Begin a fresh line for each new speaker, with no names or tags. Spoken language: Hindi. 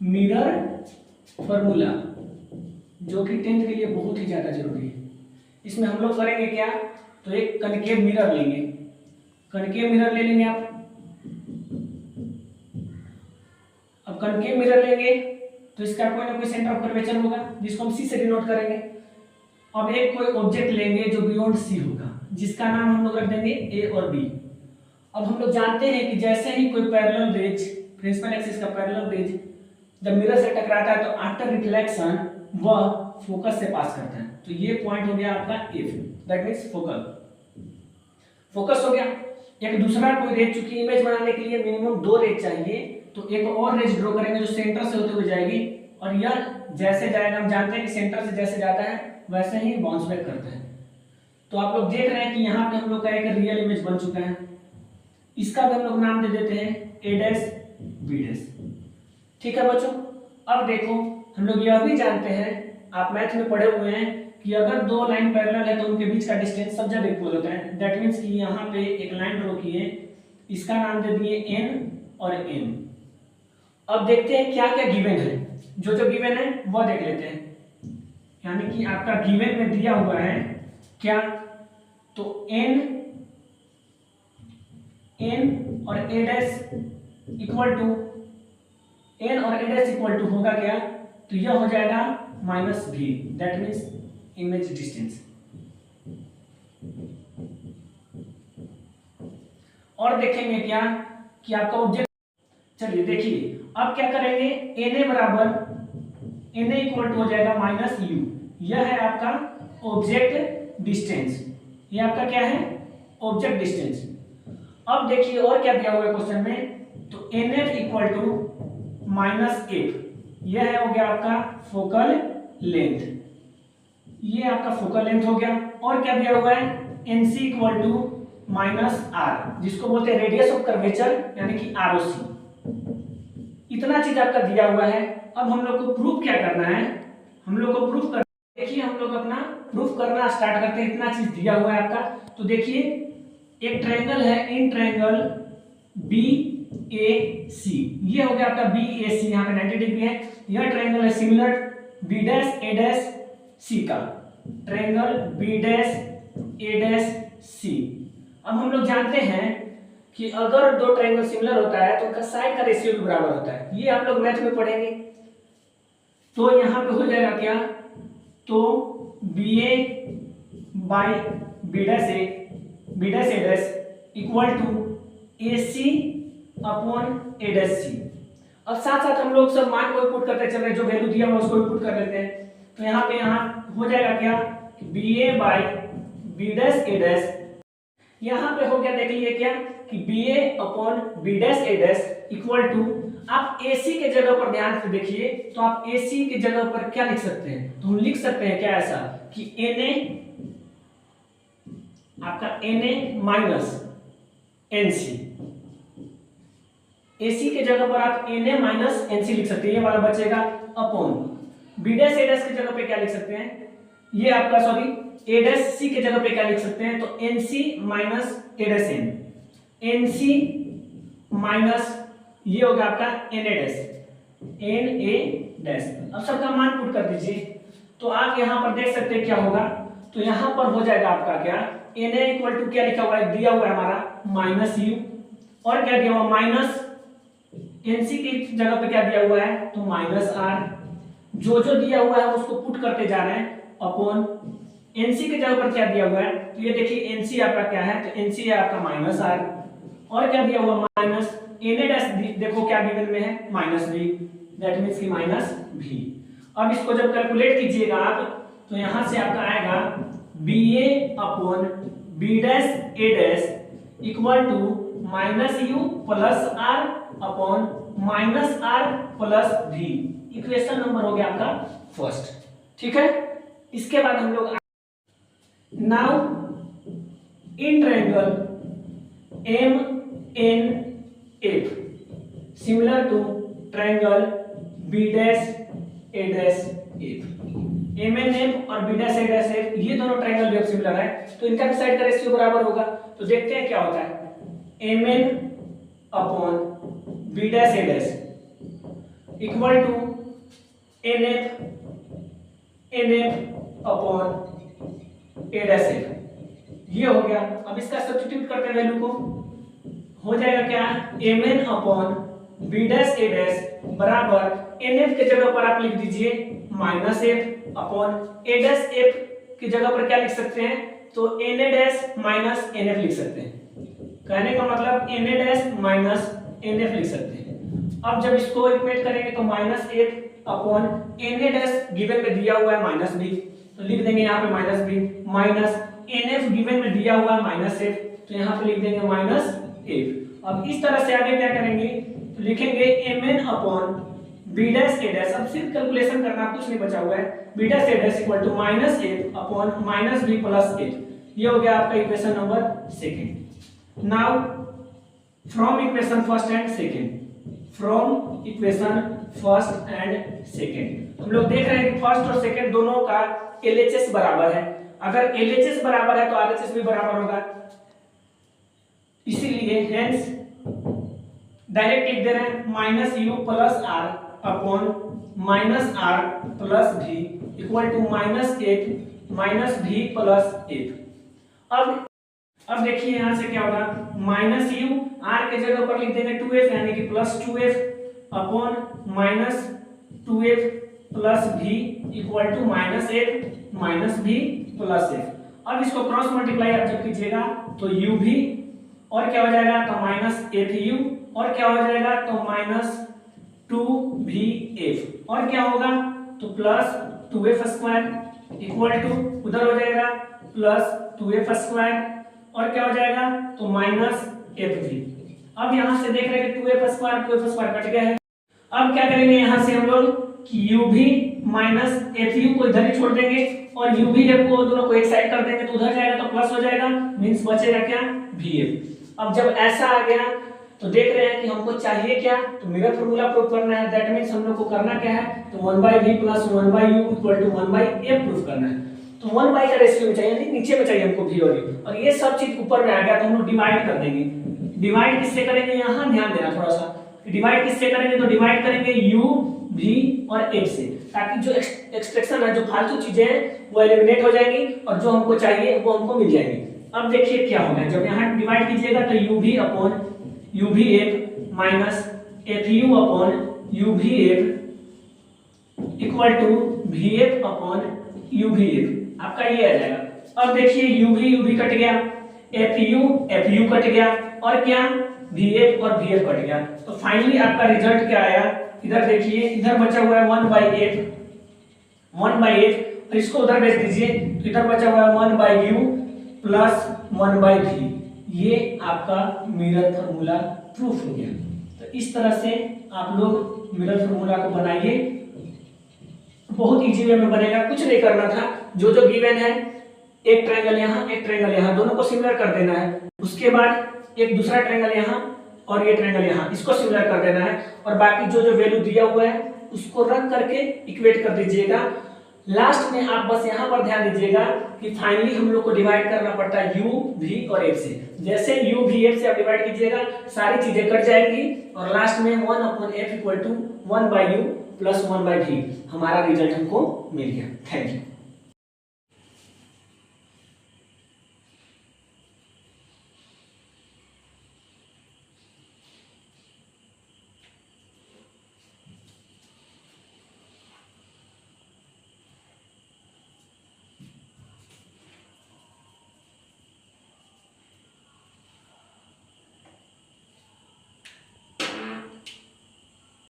मिरर फॉर्मूला, जो कि 10th के लिए बहुत ही ज़्यादा जरूरी है। इसमें हम लोग करेंगे क्या, तो एक कनकेव मिरर लेंगे, कनकेव मिरर ले लेंगे आप। अब कनकेव मिरर लेंगे तो इसका कोई ना कोई सेंटर ऑफ कर्वेचर होगा जिसको हम सी से डिनोट करेंगे। अब एक कोई ऑब्जेक्ट लेंगे जो बियॉन्ड सी होगा, जिसका नाम हम लोग रख देंगे ए और बी। अब हम लोग जानते हैं कि जैसे ही कोई पैरेलल रेज, प्रिंसिपल एक्सिस का पैरेलल रेज जब मिरर से टकराता है तो आफ्टर रिफ्लेक्शन वह फोकस से पास करता है। तो ये पॉइंट हो गया आपका F, that means focal, focus हो गया। एक दूसरा कोई रेज, चूंकि इमेज बनाने के लिए मिनिमम 2 रेज चाहिए, तो एक और रेज ड्रॉ करेंगे जो सेंटर से होते हुए जाएगी, और यह जैसे जाएगा, हम जानते हैं कि सेंटर से जैसे जाता है वैसे ही बाउंस बैक करता है। तो आप लोग देख रहे हैं कि यहाँ पे हम लोग का एक रियल इमेज बन चुका है। इसका भी हम लोग नाम दे देते हैं ए डैश बी डैश। ठीक है बच्चों, अब देखो हम लोग यह भी जानते हैं, आप मैथ में पढ़े हुए हैं कि अगर 2 लाइन पैरेलल है तो उनके बीच का डिस्टेंस सब जगह इक्वल होता है। दैट मींस कि यहाँ पे एक लाइन ड्रॉ की है, इसका नाम दे दिए एन और एन। अब देखते हैं क्या क्या गिवन है, जो जो गिवन है वो देख लेते हैं। यानी कि आपका गिवन में दिया हुआ है क्या, तो एन और ए डैश इक्वल टू, एन और ए डैश इक्वल टू होगा क्या, तो यह हो जाएगा माइनस भी, दैट मीन्स इमेज डिस्टेंस। और देखेंगे क्या कि आपका ऑब्जेक्ट, चलिए देखिए अब क्या करेंगे, एन ए बराबर, एन ए इक्वल टू हो जाएगा माइनस यू। यह है आपका ऑब्जेक्ट डिस्टेंस, ये आपका क्या है, ऑब्जेक्ट डिस्टेंस। अब देखिए और क्या दिया हुआ है क्वेश्चन में, तो N F equal to minus F, यह है हो गया आपका फोकल लेंथ, ये आपका फोकल लेंथ हो गया। और क्या दिया हुआ है, N C equal to minus R, जिसको बोलते हैं रेडियस ऑफ कर्वेचर, यानी कि आरओसी। इतना चीज आपका दिया हुआ है। अब हम लोग को प्रूफ क्या करना है, हम लोग को प्रूफ कर, देखिए हम लोग अपना प्रूफ करना स्टार्ट करते हैं। इतना चीज दिया हुआ है आपका, तो देखिए एक ट्रायंगल है, इन ट्रायंगल बी ए सी, ये हो गया आपका बी ए सी, यहाँ पे 90 डिग्री है। यह ट्रायंगल है similar B dash A dash सी का, triangle B dash A dash C. अब हम लोग जानते हैं कि अगर 2 ट्रायंगल सिमिलर होता है तो उनका साइड का रेशियो भी बराबर होता है, ये आप लोग मैथ में पढ़ेंगे। तो यहाँ पे हो जाएगा क्या, तो B A by B dash A dash equal to A C upon A dash C. अब साथ साथ हम लोग सब मान को पुट करते चल रहे, जो वैल्यू दिया हुआ उसको पुट कर लेते हैं। तो यहाँ पे हो जाएगा क्या, B A by B dash A dash, यहाँ पे हो गया, देख लीजिए क्या कि B A upon B dash A dash equal to, आप ए सी के जगह पर ध्यान से देखिए, तो आप ए सी के जगह पर क्या लिख सकते हैं, तो हम लिख सकते हैं क्या ऐसा कि एन ए, आपका N A minus N C, A C के जगह पर आप N A minus N C लिख सकते हैं, ये वाला बचेगा, upon B dash A dash की जगह पे क्या लिख सकते हैं, ये आपका सॉरी ए डैश सी के जगह पे क्या लिख सकते हैं, तो N C minus A dash N, N C minus ये हो गया आपका N A dash, N A dash. अब सबका मान पुट कर दीजिए, तो आप यहां पर देख सकते हैं क्या होगा, तो यहां पर हो जाएगा आपका क्या, एन ए इक्वल टू क्या लिखा हुआ है, दिया हुआ है हमारा माइनस यू, और क्या दिया हुआ माइनस एन सी की जगह पे क्या दिया हुआ है, तो माइनस आर। जो जो दिया हुआ है उसको पुट करते जा रहे हैं, अपॉन एनसी के जगह पर क्या दिया हुआ है, तो ये देखिए एनसी आपका क्या है, तो एनसी है आपका माइनस आर, और क्या दिया हुआ माइनस एन ए डैश, देखो क्या गिवन में है, माइनस बी, दैट मींस कि माइनस भी। अब इसको जब कैलकुलेट कीजिएगा आप, तो यहां से आपका आएगा B A upon B dash A dash equal to minus U plus R upon minus R plus भी। इक्वेशन नंबर हो गया आपका फर्स्ट, ठीक है। इसके बाद हम लोग now in triangle M N F similar to triangle B dash A dash F, M N F और B dash A dash F, ये दोनों ट्रायंगल भी सिमिलर है, तो इनका भी साइड का रेशियो बराबर होगा। तो देखते हैं क्या होता है, M N upon B dash A dash, equal to NF upon A dash F, ये हो गया। अब इसका सब्स्टिट्यूट करते हैं वैल्यू को, हो जाएगा क्या, Mn upon B dash A dash बराबर NF के जगह पर आप लिख दीजिए minus F upon A dash F की जगह पर क्या लिख सकते हैं, तो Na डैश माइनस NF लिख सकते हैं। कहने का मतलब Na डैश माइनस NF लिख सकते हैं। अब जब इसको इक्वेट करेंगे तो minus F upon Na dash given में दिया हुआ है माइनस B, तो लिख देंगे यहाँ पे minus B, minus NF given में दिया हुआ है माइनस F, तो यहाँ पे लिख देंगे माइनस F। अब इस तरह से आगे क्या करेंगे, तो लिखेंगे Mn upon B dash A dash, अब सिर्फ कैलकुलेशन करना, कुछ नहीं बचा हुआ है, B dash A dash equal to minus F upon minus B plus H, ये हो गया आपका equation number second. Now from equation first and second, from equation first and second हम लोग देख रहे हैं कि फर्स्ट और सेकंड दोनों का LHS बराबर है। अगर LHS बराबर है तो RHS भी बराबर होगा, इसीलिए हेंस डायरेक्ट लिख दे रहे हैं minus U plus R upon minus R plus V equal to minus F minus V plus F। अब देखिए यहां से क्या होगा, माइनस U R के जगह पर लिख देंगे 2F यानी कि plus 2F upon minus 2F plus V equal to minus F minus V plus F। अब इसको क्रॉस मल्टीप्लाई आप जब कीजिएगा तो UV और क्या हो जाएगा, तो माइनस FU और क्या हो जाएगा, तो माइनस 2VF और क्या होगा, तो plus 2F square equal to उधर हो जाएगा प्लस 2F स्क्वायर और क्या हो जाएगा, तो माइनस FV। अब यहां से देख रहे हैं कि 2F स्क्वायर कट गया है। अब क्या करेंगे यहां से हम लोग कि UV माइनस FU को इधर ही छोड़ देंगे और UVF को दोनों को एक साइड कर देंगे तो उधर जाएगा तो प्लस हो जाएगा, मींस बचेगा क्या, VF। अब जब ऐसा आ गया तो देख रहे हैं कि हमको चाहिए क्या, तो मिरर फार्मूला प्रूफ करना है। दैट मींस हम लोग को करना क्या है, तो 1/v plus 1/u equal to 1/f proof करना है। तो 1/, का रेशियो में चाहिए, नहीं नीचे में चाहिए हमको v और u, और ये सब चीज ऊपर में आ गया तो हम लोग डिवाइड कर देंगे। डिवाइड किससे करेंगे, यहाँ ध्यान देना थोड़ा सा, डिवाइड किससे करेंगे, तो डिवाइड करेंगे u v और f से, ताकि जो एक्सट्रैक्शन है, जो फालतू चीजें हैं वो एलिमिनेट हो जाएंगी और जो हमको चाहिए वो हमको मिल जाएंगी। अब देखिए क्या होगा, जब यहाँ डिवाइड कीजिएगा तो uv upon uvf minus fu upon uvf equal to vf upon uvf, आपका ये आ जाएगा। अब देखिए uv कट गया, fu कट गया और क्या, vf और vf कट गया, तो फाइनली आपका रिजल्ट क्या आया, इधर देखिए, इधर बचा हुआ है 1/f और इसको उधर भेज दीजिए तो इधर बचा हुआ है 1/u प्लस 1/v। ये आपका मिरर फार्मूला प्रूफ हो गया। तो इस तरह से आप लोग मिरर फार्मूला को बनाइए, बहुत इजी वे में बनेगा, कुछ नहीं करना था। जो जो गिवन है, एक ट्रायंगल यहाँ एक ट्रायंगल यहाँ, दोनों को सिमिलर कर देना है। उसके बाद एक दूसरा ट्रायंगल यहाँ और ये ट्रायंगल यहाँ, इसको सिमिलर कर देना है और बाकी जो जो वैल्यू दिया हुआ है उसको रख करके इक्वेट कर दीजिएगा। लास्ट में आप बस यहाँ पर ध्यान दीजिएगा कि फाइनली हम लोग को डिवाइड करना पड़ता है u, v और f से। जैसे u, v, f से आप डिवाइड कीजिएगा सारी चीजें कट जाएंगी और लास्ट में 1/f equal to 1/u plus 1/v हमारा रिजल्ट हमको मिल गया। Thank you.